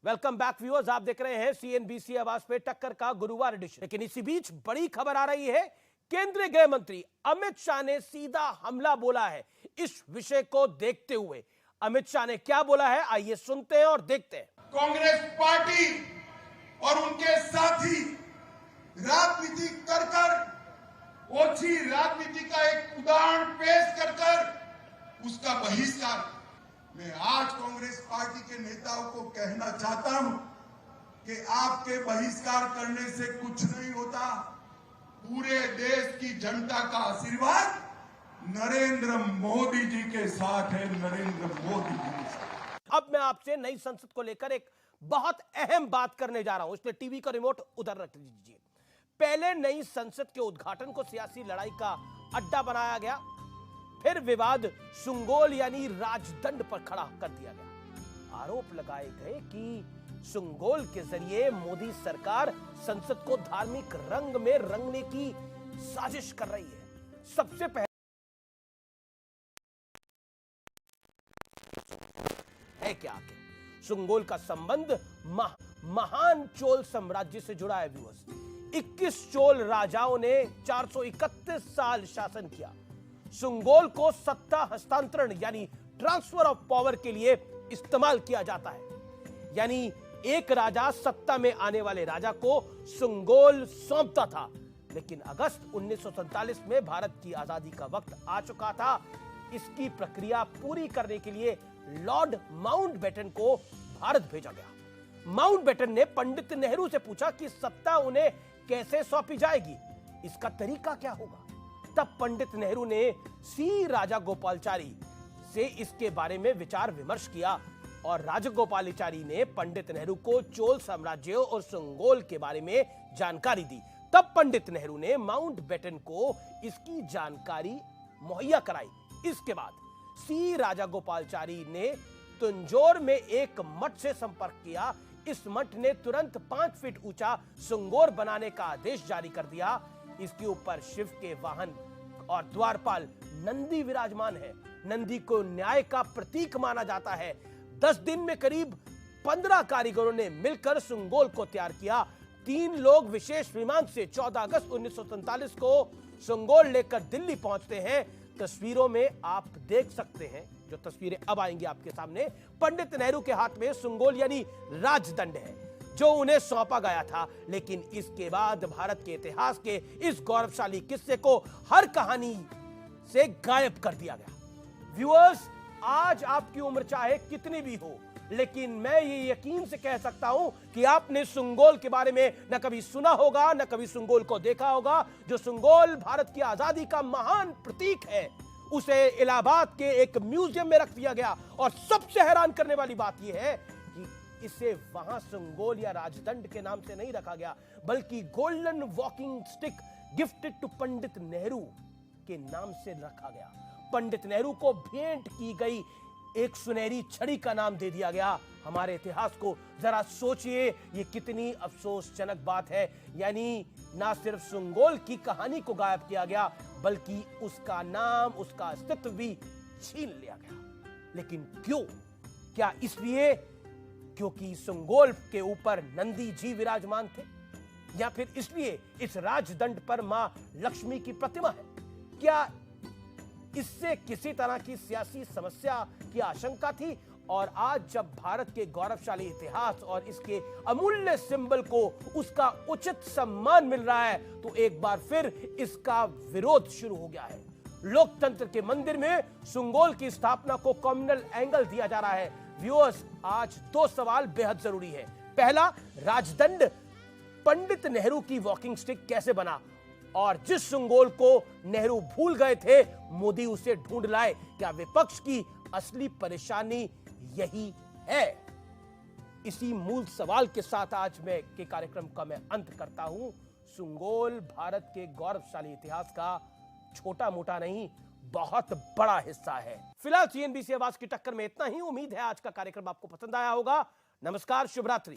Welcome back viewers, आप देख रहे हैं सीएनबीसी आवाज पे टक्कर का गुरुवार एडिशन। लेकिन इसी बीच बड़ी खबर आ रही है। केंद्रीय गृह मंत्री अमित शाह ने सीधा हमला बोला है। इस विषय को देखते हुए अमित शाह ने क्या बोला है, आइए सुनते हैं और देखते हैं। कांग्रेस पार्टी और उनके साथी राजनीति कर ओछी राजनीति का एक उदाहरण पेश कर उसका बहिष्कार। मैं आज कांग्रेस पार्टी के नेताओं को कहना चाहता हूं कि आपके बहिष्कार करने से कुछ नहीं होता। पूरे देश की जनता का आशीर्वाद नरेंद्र मोदी जी के साथ है। नरेंद्र मोदी जी के साथ। अब मैं आपसे नई संसद को लेकर एक बहुत अहम बात करने जा रहा हूं, इसलिए टीवी का रिमोट उधर रख दीजिए। पहले नई संसद के उद्घाटन को सियासी लड़ाई का अड्डा बनाया गया, फिर विवाद सुंगोल यानी राजदंड पर खड़ा कर दिया गया। आरोप लगाए गए कि सुंगोल के जरिए मोदी सरकार संसद को धार्मिक रंग में रंगने की साजिश कर रही है। सबसे पहले है क्या आखिर सुंगोल का संबंध महान चोल साम्राज्य से जुड़ा है। व्यूअर्स, 21 चोल राजाओं ने 431 साल शासन किया। सुंगोल को सत्ता हस्तांतरण यानी ट्रांसफर ऑफ पावर के लिए इस्तेमाल किया जाता है। यानी एक राजा सत्ता में आने वाले राजा को सुंगोल सौंपता था। लेकिन अगस्त 1947 में भारत की आजादी का वक्त आ चुका था। इसकी प्रक्रिया पूरी करने के लिए लॉर्ड माउंटबेटन को भारत भेजा गया। माउंटबेटन ने पंडित नेहरू से पूछा कि सत्ता उन्हें कैसे सौंपी जाएगी, इसका तरीका क्या होगा। तब पंडित नेहरू ने सी राजागोपालाचारी से इसके बारे में विचार विमर्श किया और राजगोपालाचारी ने पंडित नेहरू को चोल साम्राज्य और सुंगोल के बारे में जानकारी दी। तब पंडित नेहरू ने माउंटबेटन को इसकी जानकारी मुहैया कराई। इसके बाद सी राजागोपालाचारी ने तंजौर में एक मठ से संपर्क किया। इस मठ ने तुरंत 5 फीट ऊंचा सुंगोर बनाने का आदेश जारी कर दिया। इसके ऊपर शिव के वाहन और द्वारपाल नंदी विराजमान है। नंदी को न्याय का प्रतीक माना जाता है। 10 दिन में करीब 15 कारीगरों ने मिलकर सुंगोल को तैयार किया। 3 लोग विशेष विमान से 14 अगस्त 1947 को सुंगोल लेकर दिल्ली पहुंचते हैं। तस्वीरों में आप देख सकते हैं, जो तस्वीरें अब आएंगी आपके सामने, पंडित नेहरू के हाथ में सुंगोल यानी राजदंड है जो उन्हें सौंपा गया था। लेकिन इसके बाद भारत के इतिहास के इस गौरवशाली किस्से को हर कहानी से गायब कर दिया गया। व्यूअर्स, आज आपकी उम्र चाहे कितनी भी हो, लेकिन मैं ये यकीन से कह सकता हूं कि आपने सुंगोल के बारे में न कभी सुना होगा, न कभी सुंगोल को देखा होगा। जो सुंगोल भारत की आजादी का महान प्रतीक है, उसे इलाहाबाद के एक म्यूजियम में रख दिया गया। और सबसे हैरान करने वाली बात यह है कि इसे वहां सुंगोल या राजदंड के नाम से नहीं रखा गया, बल्कि golden walking stick gifted to Pandit Nehru के नाम से रखा गया। पंडित नेहरू को भेंट की गई एक सुनहरी छड़ी का नाम दे दिया गया। हमारे इतिहास को जरा सोचिए, ये कितनी अफसोसजनक बात है। यानी ना सिर्फ सुंगोल की कहानी को गायब किया गया, बल्कि उसका नाम, उसका अस्तित्व भी छीन लिया गया। लेकिन क्यों? क्या इसलिए क्योंकि सुंगोल के ऊपर नंदी जी विराजमान थे, या फिर इसलिए इस राजदंड पर मां लक्ष्मी की प्रतिमा है? क्या इससे किसी तरह की सियासी समस्या की आशंका थी? और आज जब भारत के गौरवशाली इतिहास और इसके अमूल्य सिंबल को उसका उचित सम्मान मिल रहा है, तो एक बार फिर इसका विरोध शुरू हो गया है। लोकतंत्र के मंदिर में सुंगोल की स्थापना को कम्युनल एंगल दिया जा रहा है। व्यूअर्स, आज 2 सवाल बेहद जरूरी है। पहला, राजदंड पंडित नेहरू की वॉकिंग स्टिक कैसे बना? और जिस सुंगोल को नेहरू भूल गए थे, मोदी उसे ढूंढ लाए। क्या विपक्ष की असली परेशानी यही है? इसी मूल सवाल के साथ आज मैं के कार्यक्रम का मैं अंत करता हूं। सुंगोल भारत के गौरवशाली इतिहास का छोटा मोटा नहीं, बहुत बड़ा हिस्सा है। फिलहाल सीएनबीसी आवाज की टक्कर में इतना ही। उम्मीद है आज का कार्यक्रम आपको पसंद आया होगा। नमस्कार, शुभ रात्रि।